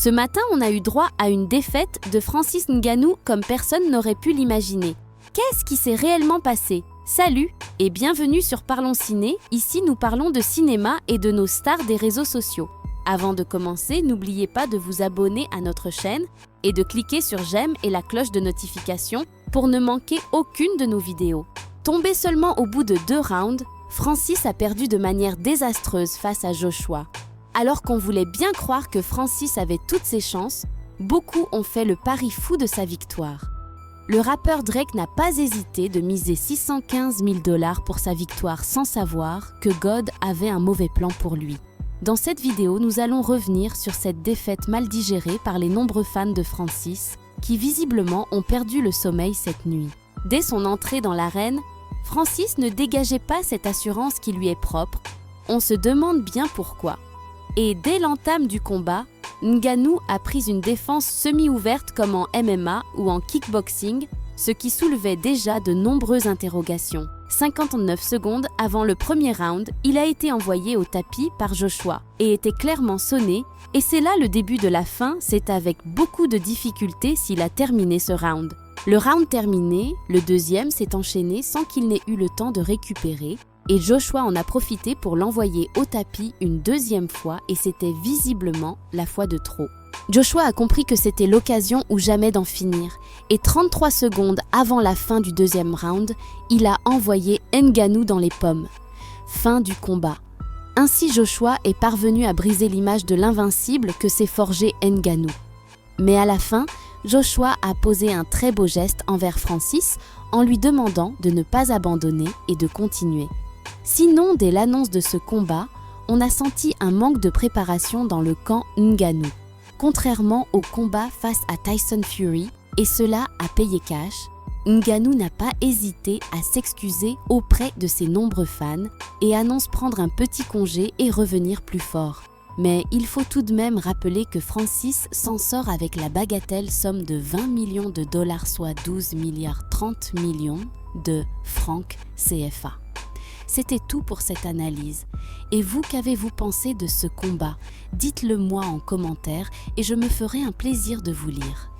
Ce matin, on a eu droit à une défaite de Francis Ngannou comme personne n'aurait pu l'imaginer. Qu'est-ce qui s'est réellement passé? Salut et bienvenue sur Parlons Ciné. Ici, nous parlons de cinéma et de nos stars des réseaux sociaux. Avant de commencer, n'oubliez pas de vous abonner à notre chaîne et de cliquer sur j'aime et la cloche de notification pour ne manquer aucune de nos vidéos. Tombé seulement au bout de 2 rounds, Francis a perdu de manière désastreuse face à Joshua. Alors qu'on voulait bien croire que Francis avait toutes ses chances, beaucoup ont fait le pari fou de sa victoire. Le rappeur Drake n'a pas hésité de miser 615 000 $ pour sa victoire sans savoir que God avait un mauvais plan pour lui. Dans cette vidéo, nous allons revenir sur cette défaite mal digérée par les nombreux fans de Francis qui visiblement ont perdu le sommeil cette nuit. Dès son entrée dans l'arène, Francis ne dégageait pas cette assurance qui lui est propre. On se demande bien pourquoi. Et dès l'entame du combat, Ngannou a pris une défense semi-ouverte comme en MMA ou en kickboxing, ce qui soulevait déjà de nombreuses interrogations. 59 secondes avant le premier round, il a été envoyé au tapis par Joshua et était clairement sonné, et c'est là le début de la fin, c'est avec beaucoup de difficultés s'il a terminé ce round. Le round terminé, le deuxième s'est enchaîné sans qu'il n'ait eu le temps de récupérer, et Joshua en a profité pour l'envoyer au tapis une deuxième fois et c'était visiblement la fois de trop. Joshua a compris que c'était l'occasion ou jamais d'en finir et 33 secondes avant la fin du deuxième round, il a envoyé Ngannou dans les pommes. Fin du combat. Ainsi Joshua est parvenu à briser l'image de l'invincible que s'est forgé Ngannou. Mais à la fin, Joshua a posé un très beau geste envers Francis en lui demandant de ne pas abandonner et de continuer. Sinon, dès l'annonce de ce combat, on a senti un manque de préparation dans le camp Ngannou. Contrairement au combat face à Tyson Fury, et cela a payé cash, Ngannou n'a pas hésité à s'excuser auprès de ses nombreux fans et annonce prendre un petit congé et revenir plus fort. Mais il faut tout de même rappeler que Francis s'en sort avec la bagatelle somme de 20 millions de $, soit 12 milliards 30 millions de francs CFA. C'était tout pour cette analyse. Et vous, qu'avez-vous pensé de ce combat? Dites-le moi en commentaire et je me ferai un plaisir de vous lire.